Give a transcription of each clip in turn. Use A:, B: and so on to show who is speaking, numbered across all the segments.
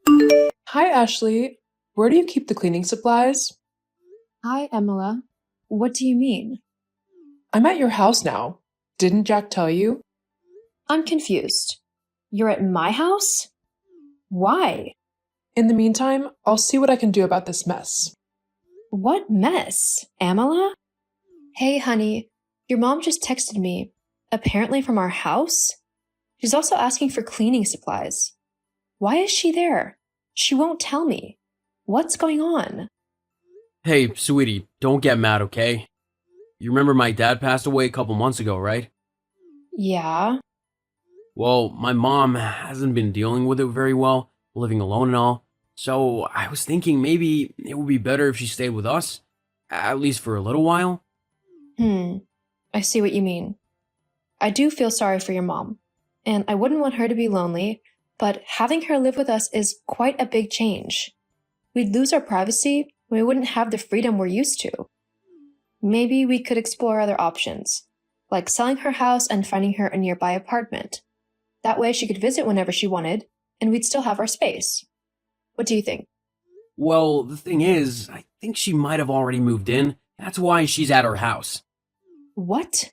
A: Hi, Ashley. Where do you keep the cleaning supplies?
B: Hi, Emila. What do you mean?
A: I'm at your house now. Didn't Jack tell you?
B: I'm confused. You're at my house? Why?
A: In the meantime, I'll see what I can do about this mess.
B: What mess? Amala? Hey, honey. Your mom just texted me. Apparently from our house? She's also asking for cleaning supplies. Why is she there? She won't tell me. What's going on?
C: Hey, sweetie, don't get mad, okay? You remember my dad passed away a couple months ago, right?
B: Yeah.
C: Well, my mom hasn't been dealing with it very well, living alone and all. So I was thinking maybe it would be better if she stayed with us, at least for a little while.
B: I see what you mean. I do feel sorry for your mom, and I wouldn't want her to be lonely, but having her live with us is quite a big change. We'd lose our privacy, and we wouldn't have the freedom we're used to. Maybe we could explore other options, like selling her house and finding her a nearby apartment. That way she could visit whenever she wanted, and we'd still have our space. What do you think?
C: Well, the thing is, I think she might have already moved in. That's why she's at her house.
B: What?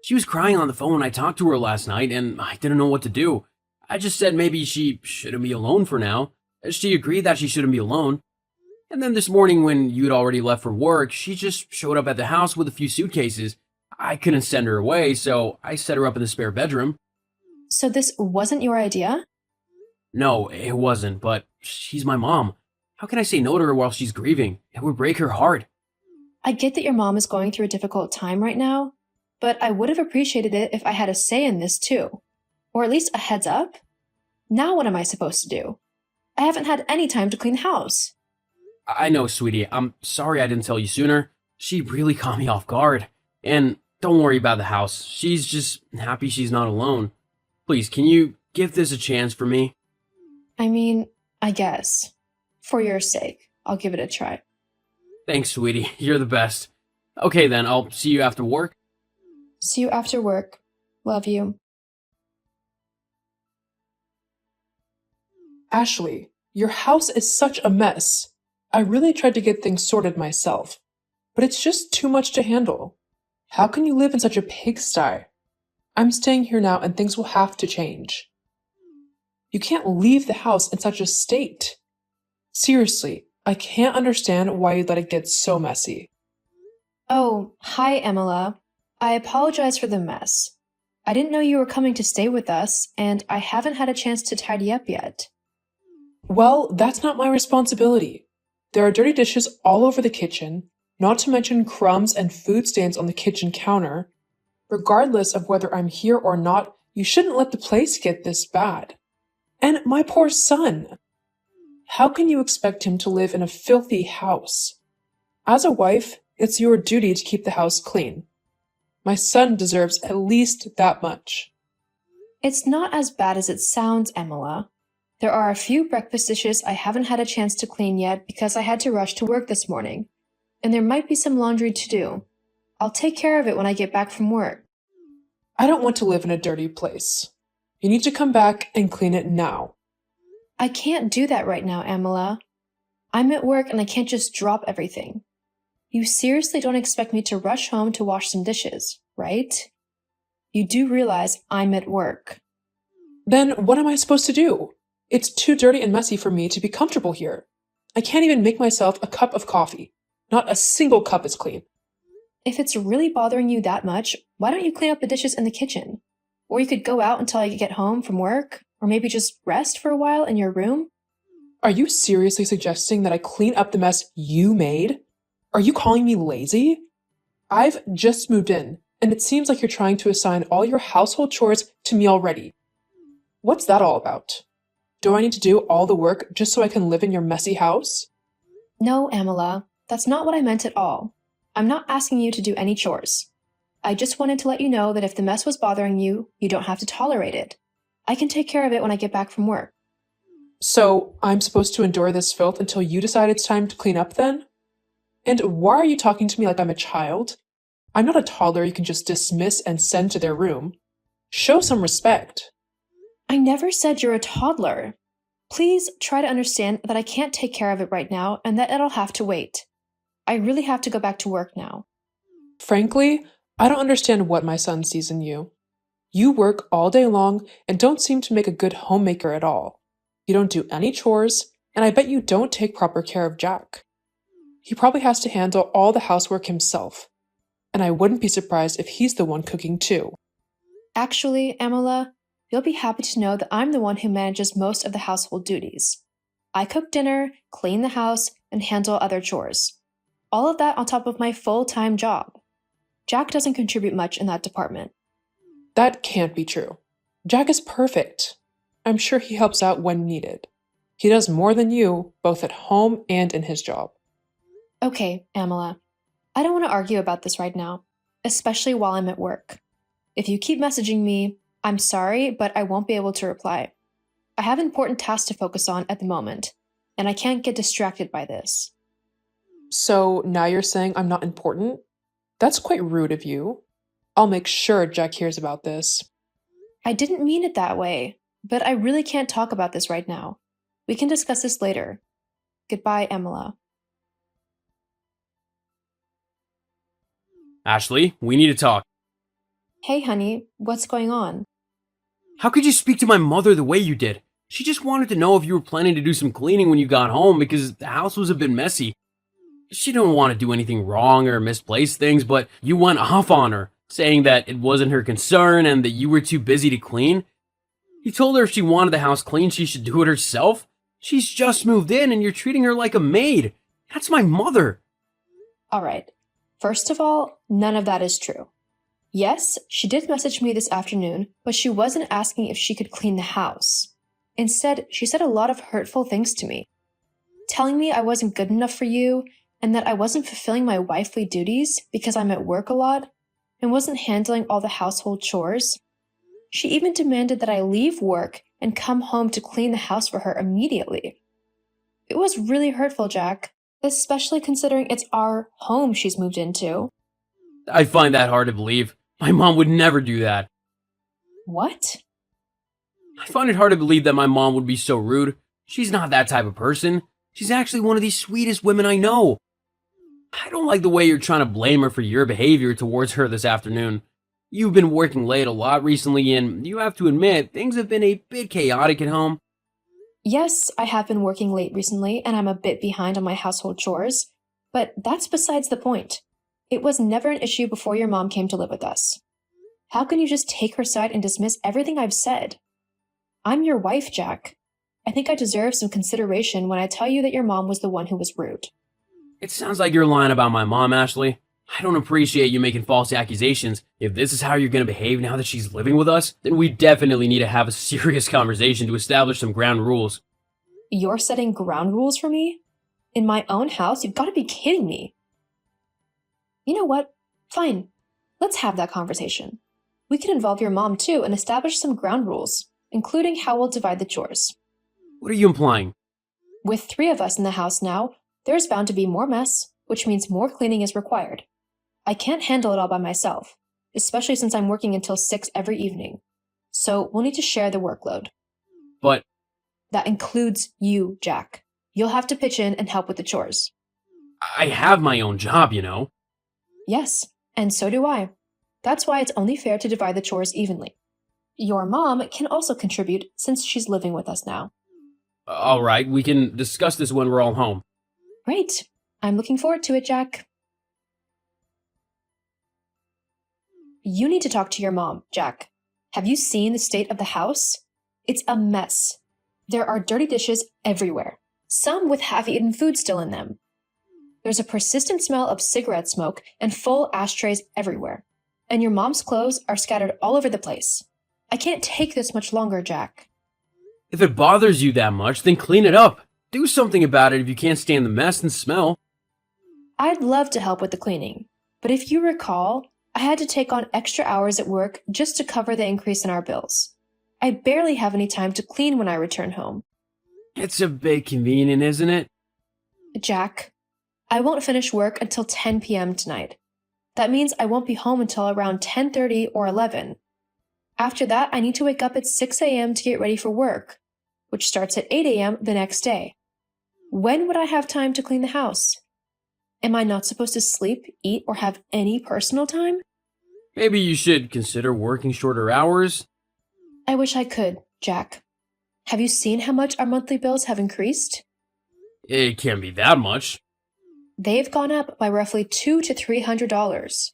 C: She was crying on the phone when I talked to her last night, and I didn't know what to do. I just said maybe she shouldn't be alone for now. She agreed that she shouldn't be alone. And then this morning, when you'd already left for work, she just showed up at the house with a few suitcases. I couldn't send her away, so I set her up in the spare bedroom.
B: So this wasn't your idea?
C: No, it wasn't, but she's my mom. How can I say no to her while she's grieving? It would break her heart.
B: I get that your mom is going through a difficult time right now, but I would have appreciated it if I had a say in this too. Or at least a heads up. Now what am I supposed to do? I haven't had any time to clean the house.
C: I know, sweetie. I'm sorry I didn't tell you sooner. She really caught me off guard. And don't worry about the house. She's just happy she's not alone. Please, can you give this a chance for me?
B: I mean, I guess. For your sake, I'll give it a try.
C: Thanks, sweetie. You're the best. Okay, then, I'll see you after work.
B: See you after work. Love you.
A: Ashley, your house is such a mess. I really tried to get things sorted myself, but it's just too much to handle. How can you live in such a pigsty? I'm staying here now and things will have to change. You can't leave the house in such a state. Seriously, I can't understand why you let it get so messy.
B: Oh, hi, Emila. I apologize for the mess. I didn't know you were coming to stay with us, and I haven't had a chance to tidy up yet.
A: Well, that's not my responsibility. There are dirty dishes all over the kitchen, not to mention crumbs and food stains on the kitchen counter. Regardless of whether I'm here or not, you shouldn't let the place get this bad. And my poor son. How can you expect him to live in a filthy house? As a wife, it's your duty to keep the house clean. My son deserves at least that much.
B: It's not as bad as it sounds, Emila. There are a few breakfast dishes I haven't had a chance to clean yet because I had to rush to work this morning, and there might be some laundry to do. I'll take care of it when I get back from work.
A: I don't want to live in a dirty place. You need to come back and clean it now.
B: I can't do that right now, Emila. I'm at work and I can't just drop everything. You seriously don't expect me to rush home to wash some dishes, right? You do realize I'm at work.
A: Then what am I supposed to do? It's too dirty and messy for me to be comfortable here. I can't even make myself a cup of coffee. Not a single cup is clean.
B: If it's really bothering you that much, why don't you clean up the dishes in the kitchen? Or you could go out until I get home from work, or maybe just rest for a while in your room.
A: Are you seriously suggesting that I clean up the mess you made? Are you calling me lazy? I've just moved in, and it seems like you're trying to assign all your household chores to me already. What's that all about? Do I need to do all the work just so I can live in your messy house?
B: No, Amala, that's not what I meant at all. I'm not asking you to do any chores. I just wanted to let you know that if the mess was bothering you, you don't have to tolerate it. I can take care of it when I get back from work.
A: So I'm supposed to endure this filth until you decide it's time to clean up then? And why are you talking to me like I'm a child? I'm not a toddler you can just dismiss and send to their room. Show some respect.
B: I never said you're a toddler. Please try to understand that I can't take care of it right now and that it'll have to wait. I really have to go back to work now.
A: Frankly, I don't understand what my son sees in you. You work all day long and don't seem to make a good homemaker at all. You don't do any chores, and I bet you don't take proper care of Jack. He probably has to handle all the housework himself, and I wouldn't be surprised if he's the one cooking too.
B: Actually, Amala, you'll be happy to know that I'm the one who manages most of the household duties. I cook dinner, clean the house, and handle other chores. All of that on top of my full-time job. Jack doesn't contribute much in that department.
A: That can't be true. Jack is perfect. I'm sure he helps out when needed. He does more than you, both at home and in his job.
B: Okay, Amala. I don't want to argue about this right now, especially while I'm at work. If you keep messaging me, I'm sorry, but I won't be able to reply. I have important tasks to focus on at the moment, and I can't get distracted by this.
A: So now you're saying I'm not important? That's quite rude of you. I'll make sure Jack hears about this.
B: I didn't mean it that way, but I really can't talk about this right now. We can discuss this later. Goodbye, Amala.
C: Ashley, we need to talk.
B: Hey, honey, what's going on?
C: How could you speak to my mother the way you did? She just wanted to know if you were planning to do some cleaning when you got home because the house was a bit messy. She didn't want to do anything wrong or misplace things, but you went off on her, saying that it wasn't her concern and that you were too busy to clean. You told her if she wanted the house clean, she should do it herself. She's just moved in and you're treating her like a maid. That's my mother.
B: All right. First of all, none of that is true. Yes, she did message me this afternoon, but she wasn't asking if she could clean the house. Instead, she said a lot of hurtful things to me, telling me I wasn't good enough for you and that I wasn't fulfilling my wifely duties because I'm at work a lot and wasn't handling all the household chores. She even demanded that I leave work and come home to clean the house for her immediately. It was really hurtful, Jack, especially considering it's our home she's moved into.
C: I find that hard to believe. My mom would never do that.
B: What?
C: I find it hard to believe that my mom would be so rude. She's not that type of person. She's actually one of the sweetest women I know. I don't like the way you're trying to blame her for your behavior towards her this afternoon. You've been working late a lot recently, and you have to admit, things have been a bit chaotic at home.
B: Yes, I have been working late recently, and I'm a bit behind on my household chores, but that's besides the point. It was never an issue before your mom came to live with us. How can you just take her side and dismiss everything I've said? I'm your wife, Jack. I think I deserve some consideration when I tell you that your mom was the one who was rude.
C: It sounds like you're lying about my mom, Ashley. I don't appreciate you making false accusations. If this is how you're going to behave now that she's living with us, then we definitely need to have a serious conversation to establish some ground rules.
B: You're setting ground rules for me? In my own house? You've got to be kidding me. You know what? Fine. Let's have that conversation. We can involve your mom too and establish some ground rules, including how we'll divide the chores.
C: What are you implying?
B: With 3 of us in the house now, there's bound to be more mess, which means more cleaning is required. I can't handle it all by myself, especially since I'm working until 6 every evening. So we'll need to share the workload.
C: But
B: that includes you, Jack. You'll have to pitch in and help with the chores.
C: I have my own job, you know.
B: Yes, and so do I. That's why it's only fair to divide the chores evenly. Your mom can also contribute since she's living with us now.
C: All right, we can discuss this when we're all home.
B: Great. I'm looking forward to it, Jack. You need to talk to your mom, Jack. Have you seen the state of the house? It's a mess. There are dirty dishes everywhere, some with half-eaten food still in them. There's a persistent smell of cigarette smoke and full ashtrays everywhere. And your mom's clothes are scattered all over the place. I can't take this much longer, Jack.
C: If it bothers you that much, then clean it up. Do something about it if you can't stand the mess and smell.
B: I'd love to help with the cleaning, but if you recall, I had to take on extra hours at work just to cover the increase in our bills. I barely have any time to clean when I return home.
C: It's a bit convenient, isn't it?
B: Jack, I won't finish work until 10 p.m. tonight. That means I won't be home until around 10:30 or 11. After that, I need to wake up at 6 a.m. to get ready for work. which starts at 8 a.m. the next day. When would I have time to clean the house? Am I not supposed to sleep, eat, or have any personal time?
C: Maybe you should consider working shorter hours.
B: I wish I could, Jack. Have you seen how much our monthly bills have increased?
C: It can't be that much.
B: They've gone up by roughly $200 to $300.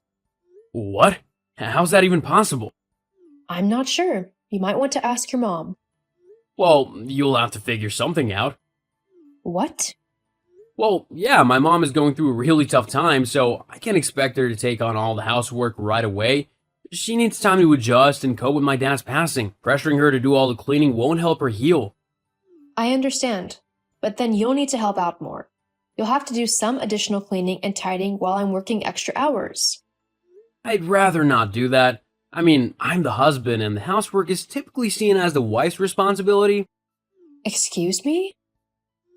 C: What? How's that even possible?
B: I'm not sure. You might want to ask your mom.
C: Well, you'll have to figure something out.
B: What?
C: Well, yeah, my mom is going through a really tough time, so I can't expect her to take on all the housework right away. She needs time to adjust and cope with my dad's passing. Pressuring her to do all the cleaning won't help her heal.
B: I understand, but then you'll need to help out more. You'll have to do some additional cleaning and tidying while I'm working extra hours.
C: I'd rather not do that. I mean, I'm the husband, and the housework is typically seen as the wife's responsibility.
B: Excuse me?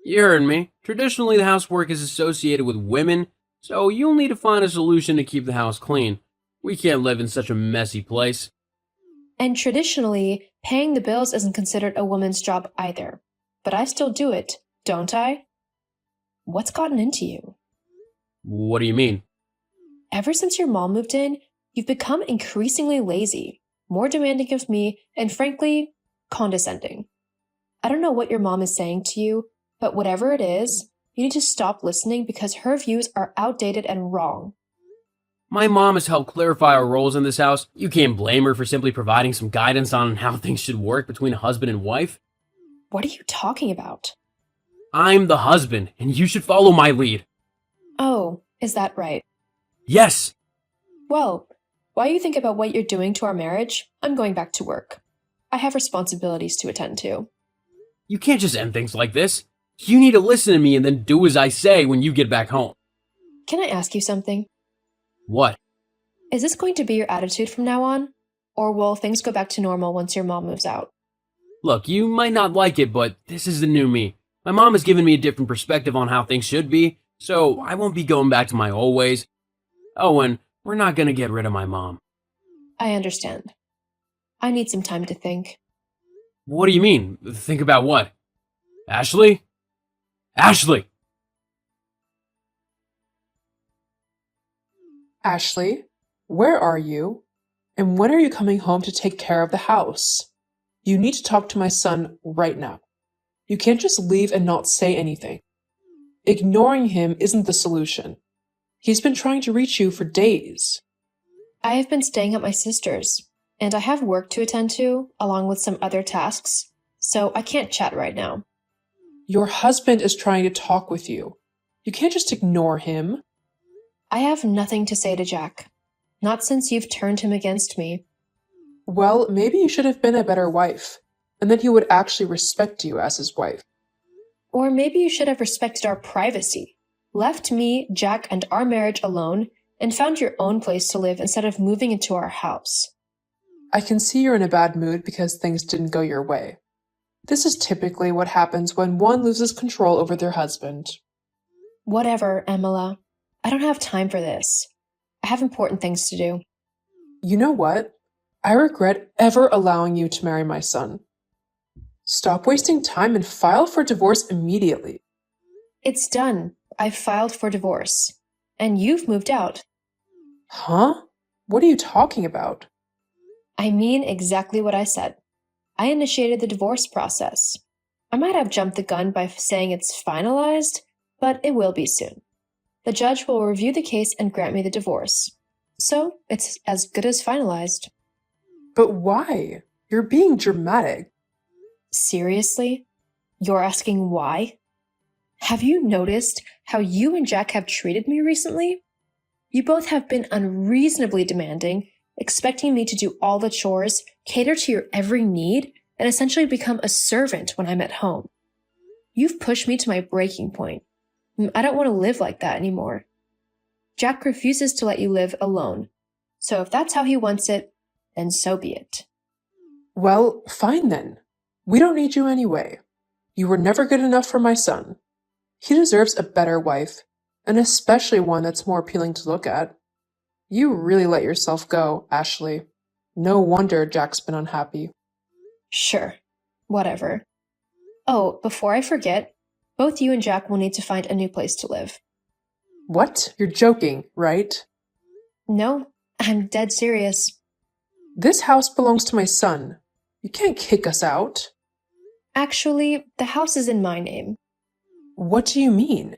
C: You heard me. Traditionally, the housework is associated with women, so you'll need to find a solution to keep the house clean. We can't live in such a messy place.
B: And traditionally, paying the bills isn't considered a woman's job either. But I still do it, don't I? What's gotten into you?
C: What do you mean?
B: Ever since your mom moved in, you've become increasingly lazy, more demanding of me, and frankly, condescending. I don't know what your mom is saying to you, but whatever it is, you need to stop listening because her views are outdated and wrong.
C: My mom has helped clarify our roles in this house. You can't blame her for simply providing some guidance on how things should work between a husband and wife.
B: What are you talking about?
C: I'm the husband, and you should follow my lead.
B: Oh, is that right?
C: Yes!
B: Well, while you think about what you're doing to our marriage, I'm going back to work. I have responsibilities to attend to.
C: You can't just end things like this. You need to listen to me and then do as I say when you get back home.
B: Can I ask you something?
C: What?
B: Is this going to be your attitude from now on? Or will things go back to normal once your mom moves out?
C: Look, you might not like it, but this is the new me. My mom has given me a different perspective on how things should be, so I won't be going back to my old ways. Oh, and we're not gonna get rid of my mom.
B: I understand. I need some time to think.
C: What do you mean? Think about what? Ashley? Ashley!
A: Ashley, where are you? And when are you coming home to take care of the house? You need to talk to my son right now. You can't just leave and not say anything. Ignoring him isn't the solution. He's been trying to reach you for days.
B: I have been staying at my sister's, and I have work to attend to, along with some other tasks, so I can't chat right now.
A: Your husband is trying to talk with you. You can't just ignore him.
B: I have nothing to say to Jack. Not since you've turned him against me.
A: Well, maybe you should have been a better wife, and then he would actually respect you as his wife.
B: Or maybe you should have respected our privacy, left me, Jack, and our marriage alone, and found your own place to live instead of moving into our house.
A: I can see you're in a bad mood because things didn't go your way. This is typically what happens when one loses control over their husband.
B: Whatever, Emila. I don't have time for this. I have important things to do.
A: You know what? I regret ever allowing you to marry my son. Stop wasting time and file for divorce immediately.
B: It's done. I've filed for divorce. And you've moved out.
A: Huh? What are you talking about?
B: I mean exactly what I said. I initiated the divorce process. I might have jumped the gun by saying it's finalized, but it will be soon. The judge will review the case and grant me the divorce. So, it's as good as finalized.
A: But why? You're being dramatic.
B: Seriously? You're asking why? Have you noticed how you and Jack have treated me recently? You both have been unreasonably demanding, expecting me to do all the chores, cater to your every need, and essentially become a servant when I'm at home. You've pushed me to my breaking point. I don't want to live like that anymore. Jack refuses to let you live alone. So if that's how he wants it, then so be it.
A: Well, fine then. We don't need you anyway. You were never good enough for my son. He deserves a better wife, and especially one that's more appealing to look at. You really let yourself go, Ashley. No wonder Jack's been unhappy.
B: Sure. Whatever. Oh, before I forget, both you and Jack will need to find a new place to live.
A: What? You're joking, right?
B: No, I'm dead serious.
A: This house belongs to my son. You can't kick us out.
B: Actually, the house is in my name.
A: What do you mean?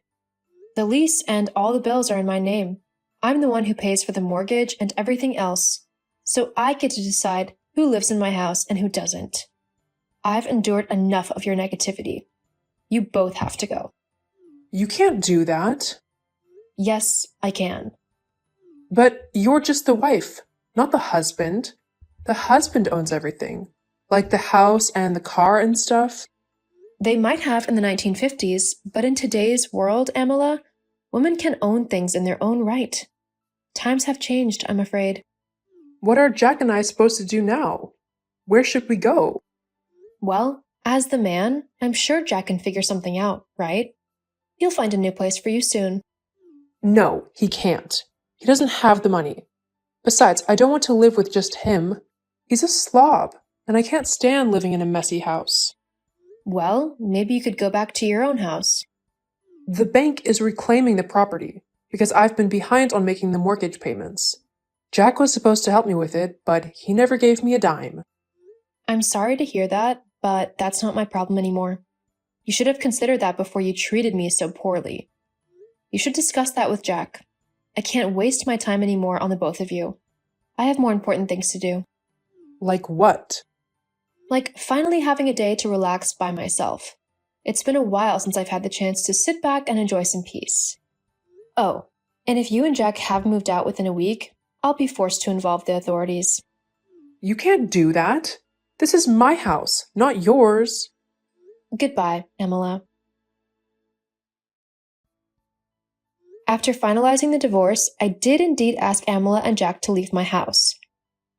B: The lease and all the bills are in my name. I'm the one who pays for the mortgage and everything else, so I get to decide who lives in my house and who doesn't. I've endured enough of your negativity. You both have to go.
A: You can't do that.
B: Yes, I can.
A: But you're just the wife, not the husband. The husband owns everything, like the house and the car and stuff.
B: They might have in the 1950s, but in today's world, Amala, women can own things in their own right. Times have changed, I'm afraid.
A: What are Jack and I supposed to do now? Where should we go?
B: Well, as the man, I'm sure Jack can figure something out, right? He'll find a new place for you soon.
A: No, he can't. He doesn't have the money. Besides, I don't want to live with just him. He's a slob, and I can't stand living in a messy house.
B: Well, maybe you could go back to your own house.
A: The bank is reclaiming the property because I've been behind on making the mortgage payments. Jack was supposed to help me with it, but he never gave me a dime.
B: I'm sorry to hear that, but that's not my problem anymore. You should have considered that before you treated me so poorly. You should discuss that with Jack. I can't waste my time anymore on the both of you. I have more important things to do.
A: Like what?
B: Like finally having a day to relax by myself. It's been a while since I've had the chance to sit back and enjoy some peace. Oh, and if you and Jack have moved out within a week, I'll be forced to involve the authorities.
A: You can't do that. This is my house, not yours.
B: Goodbye, Amala. After finalizing the divorce, I did indeed ask Amala and Jack to leave my house.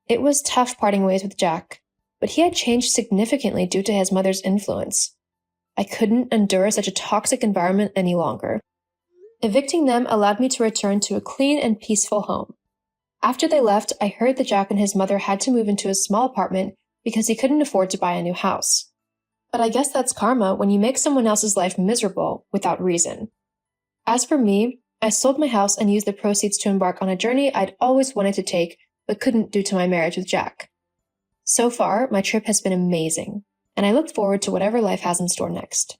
B: It was tough parting ways with Jack, but he had changed significantly due to his mother's influence. I couldn't endure such a toxic environment any longer. Evicting them allowed me to return to a clean and peaceful home. After they left, I heard that Jack and his mother had to move into a small apartment because he couldn't afford to buy a new house. But I guess that's karma when you make someone else's life miserable without reason. As for me, I sold my house and used the proceeds to embark on a journey I'd always wanted to take but couldn't due to my marriage with Jack. So far, my trip has been amazing, and I look forward to whatever life has in store next.